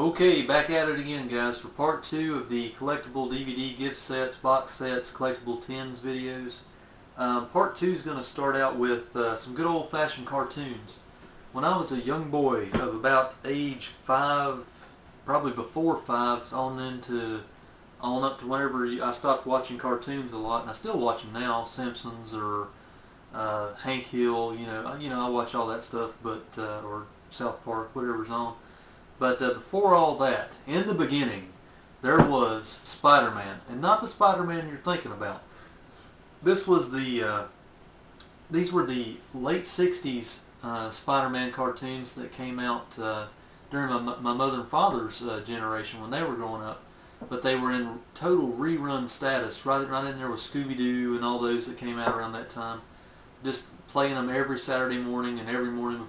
Okay, back at it again, guys, for part 2 of the collectible DVD gift sets, box sets, collectible tins videos. Part 2 is going to start out with some good old-fashioned cartoons. When I was a young boy of about age 5, probably before 5, on up to whenever I stopped watching cartoons a lot, and I still watch them now, Simpsons or Hank Hill, I watch all that stuff, but or South Park, whatever's on. But before all that, in the beginning, there was Spider-Man, and not the Spider-Man you're thinking about. These were the late '60s Spider-Man cartoons that came out during my mother and father's generation when they were growing up. But they were in total rerun status, right in there with Scooby-Doo and all those that came out around that time. Just playing them every Saturday morning and every morning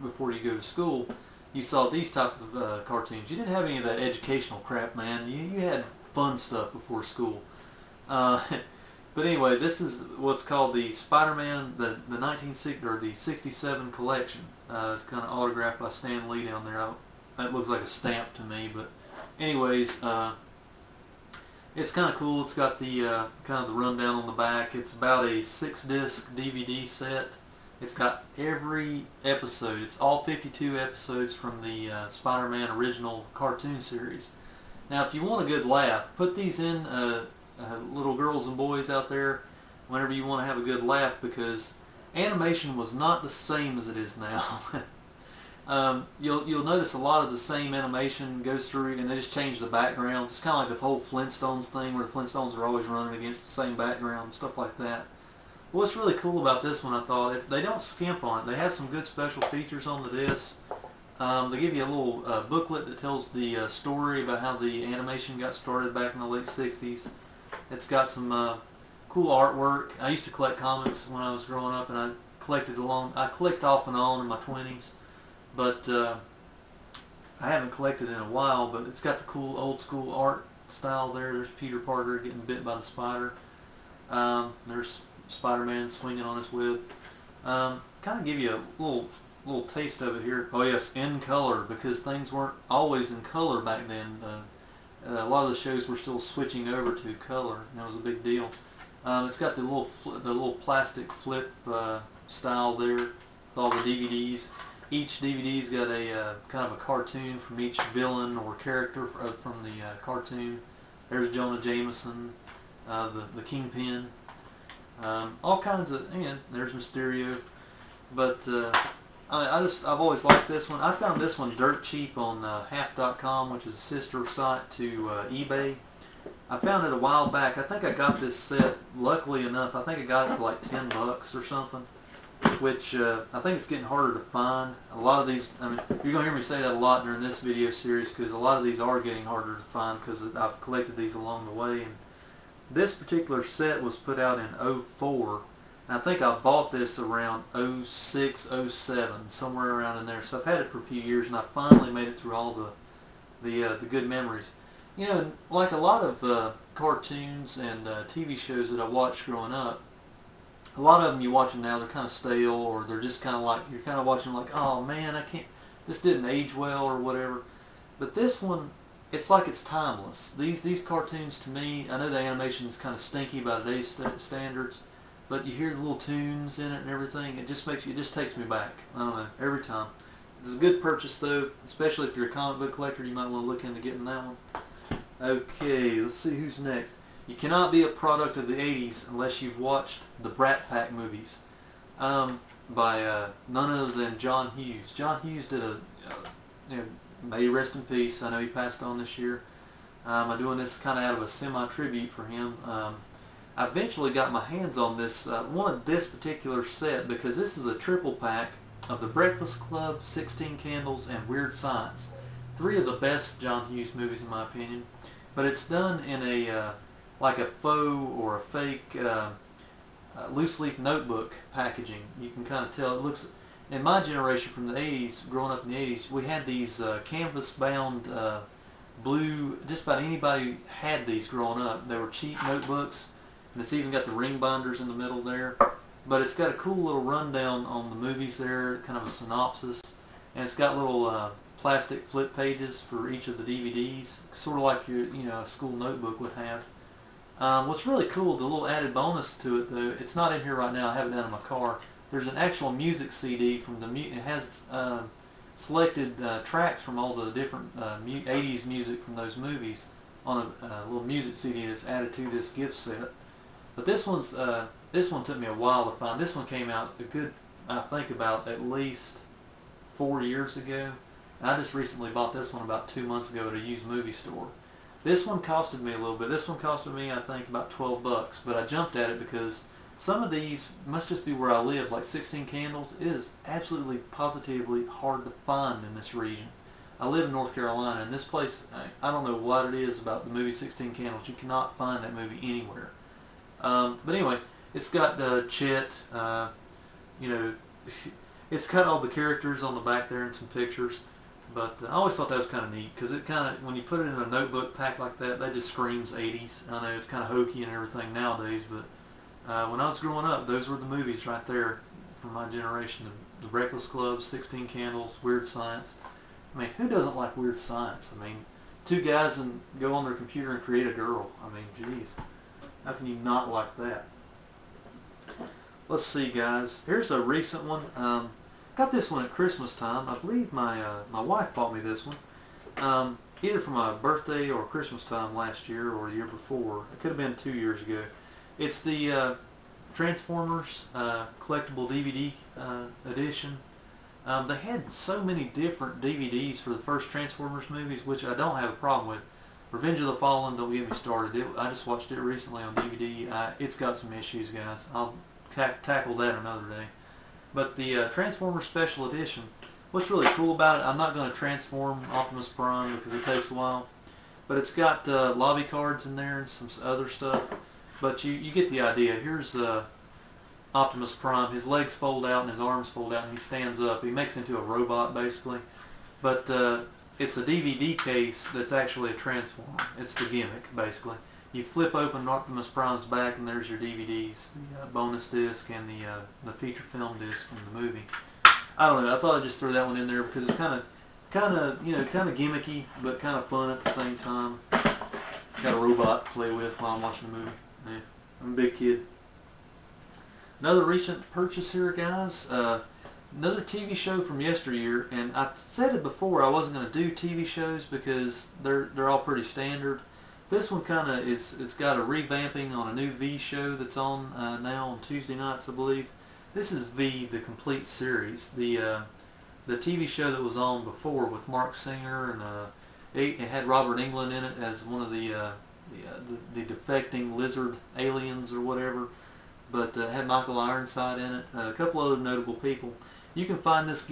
before you go to school. You saw these type of cartoons. You didn't have any of that educational crap, man. You had fun stuff before school. But anyway, this is what's called the Spider-Man, the 1960 or the '67 collection. It's kind of autographed by Stan Lee down there. That looks like a stamp to me, but anyways, it's kind of cool. It's got the kind of the rundown on the back. It's about a 6-disc DVD set. It's got every episode. It's all 52 episodes from the Spider-Man original cartoon series. Now, if you want a good laugh, put these in, little girls and boys out there, whenever you want to have a good laugh, because animation was not the same as it is now. You'll notice a lot of the same animation goes through, and they just change the backgrounds. It's kind of like the whole Flintstones thing, where the Flintstones are always running against the same background, stuff like that. What's really cool about this one, I thought, they don't skimp on it. They have some good special features on the disc. They give you a little booklet that tells the story about how the animation got started back in the late '60s. It's got some cool artwork. I used to collect comics when I was growing up, and I collect off and on in my 20s. But I haven't collected in a while, but it's got the cool old school art style there. There's Peter Parker getting bit by the spider. There's Spider-Man swinging on his web. Kind of give you a little taste of it here. Oh yes, in color, because things weren't always in color back then. A lot of the shows were still switching over to color, and that was a big deal. It's got the little plastic flip style there with all the DVDs. Each DVD's got a kind of a cartoon from each villain or character from the cartoon. There's Jonah Jameson, the Kingpin. All kinds of, and there's Mysterio. But I've always liked this one. I found this one dirt cheap on half.com, which is a sister site to eBay. I found it a while back. I think I got this set, luckily enough, I think I got it for like 10 bucks or something, which I think it's getting harder to find. A lot of these, you're going to hear me say that a lot during this video series, because a lot of these are getting harder to find because I've collected these along the way. And this particular set was put out in '04, and I think I bought this around '06, '07, somewhere around in there. So I've had it for a few years, and I finally made it through all the good memories. You know, like a lot of cartoons and TV shows that I watched growing up, a lot of them you watch them now, they're kind of stale, or they're just kind of like, you're kind of watching them like, oh man, this didn't age well or whatever. But this one, it's like it's timeless. These cartoons, to me, I know the animation is kind of stinky by today's standards, but you hear the little tunes in it and everything. It just takes me back. I don't know, every time. It's a good purchase though, especially if you're a comic book collector. You might want to look into getting that one. Okay, let's see who's next. You cannot be a product of the '80s unless you've watched the Brat Pack movies by none other than John Hughes. John Hughes did may he rest in peace. I know he passed on this year. I'm doing this kind of out of a semi-tribute for him. I eventually got my hands on this, wanted this particular set because this is a triple pack of The Breakfast Club, 16 Candles, and Weird Science. 3 of the best John Hughes movies in my opinion. But it's done in a like a faux or a fake loose leaf notebook packaging. You can kind of tell it looks. In my generation from the '80s, growing up in the '80s, we had these canvas-bound blue. Just about anybody had these growing up. They were cheap notebooks, and it's even got the ring binders in the middle there. But it's got a cool little rundown on the movies there, kind of a synopsis, and it's got little plastic flip pages for each of the DVDs, sort of like your a school notebook would have. What's really cool, the little added bonus to it though, it's not in here right now, I have it down in my car. There's an actual music CD from it has selected tracks from all the different 80s music from those movies on a little music CD that's added to this gift set. But this one took me a while to find. This one came out I think about at least 4 years ago. And I just recently bought this one about 2 months ago at a used movie store. This one costed me a little bit. This one costed me, I think, about 12 bucks. But I jumped at it because some of these must just be where I live, like 16 Candles. It is absolutely, positively hard to find in this region. I live in North Carolina, and this place, I don't know what it is about the movie 16 Candles. You cannot find that movie anywhere. But anyway, it's got Chet, it's got all the characters on the back there and some pictures. But I always thought that was kind of neat because it kind of, when you put it in a notebook pack like that, that just screams 80s. I know it's kind of hokey and everything nowadays, but when I was growing up, those were the movies right there from my generation. The Breakfast Club, 16 Candles, Weird Science. I mean, who doesn't like Weird Science? I mean, two guys and go on their computer and create a girl. I mean, geez. How can you not like that? Let's see, guys. Here's a recent one. Got this one at Christmas time. I believe my wife bought me this one. Either for my birthday or Christmas time last year or the year before. It could have been 2 years ago. It's the Transformers collectible DVD edition. They had so many different DVDs for the first Transformers movies, which I don't have a problem with. Revenge of the Fallen, don't get me started. I just watched it recently on DVD. It's got some issues, guys. I'll tackle that another day. But the Transformers Special Edition, what's really cool about it, I'm not going to transform Optimus Prime because it takes a while. But it's got lobby cards in there and some other stuff. But you get the idea. Here's Optimus Prime. His legs fold out and his arms fold out and he stands up. He makes into a robot basically. But it's a DVD case that's actually a transformer. It's the gimmick basically. You flip open Optimus Prime's back and there's your DVDs, the bonus disc and the feature film disc from the movie. I don't know. I thought I'd just throw that one in there because it's kind of gimmicky, but kind of fun at the same time. Got a robot to play with while I'm watching the movie. Yeah, I'm a big kid. Another recent purchase here, guys. Another TV show from yesteryear, and I said it before I wasn't going to do TV shows because they're all pretty standard. This one kind of it's got a revamping on a new V show that's on now on Tuesday nights, I believe. This is V, the complete series. The TV show that was on before with Mark Singer and it had Robert Englund in it as one of the defecting lizard aliens or whatever. But it had Michael Ironside in it, a couple other notable people. You can find this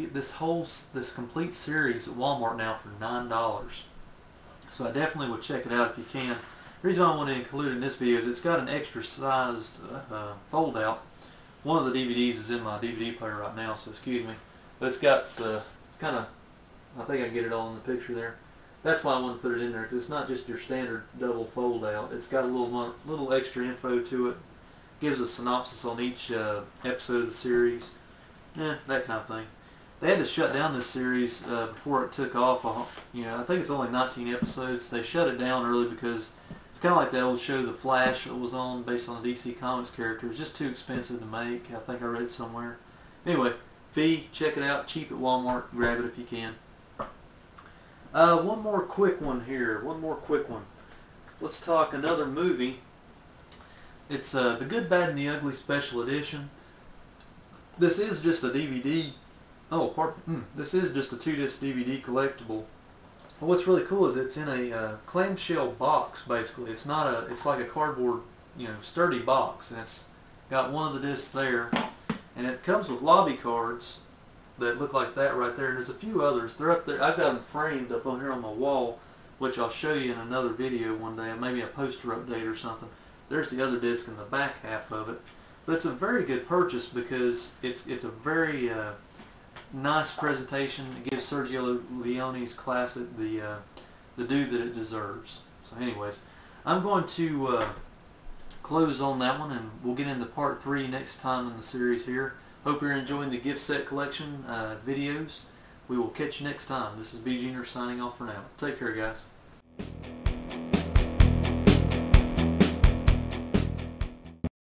complete series at Walmart now for $9. So I definitely would check it out if you can. The reason I want to include it in this video is it's got an extra sized fold out. One of the DVDs is in my DVD player right now, so excuse me. But it's kind of, I think I can get it all in the picture there. That's why I want to put it in there, because it's not just your standard double fold out. It's got a little extra info to it. Gives a synopsis on each episode of the series. That kind of thing. They had to shut down this series before it took off. I think it's only 19 episodes. They shut it down early because it's kind of like the old show The Flash that was on based on the DC Comics character. It's just too expensive to make. I think I read somewhere. Anyway, V, check it out. Cheap at Walmart. Grab it if you can. One more quick one here. Let's talk another movie. It's The Good, Bad, and the Ugly Special Edition. This is just a DVD. This is just a 2-disc DVD collectible. What's really cool is it's in a clamshell box. Basically, it's like a cardboard, sturdy box, and it's got one of the discs there, and it comes with lobby cards that look like that right there. And there's a few others. They're up there. I've got them framed up on here on my wall, which I'll show you in another video one day, maybe a poster update or something. There's the other disc in the back half of it. But it's a very good purchase because it's a very nice presentation. It gives Sergio Leone's classic the due that it deserves. So anyways, I'm going to close on that one, and we'll get into part 3 next time in the series here. Hope you're enjoying the gift set collection videos. We will catch you next time. This is B. Junior signing off for now. Take care, guys.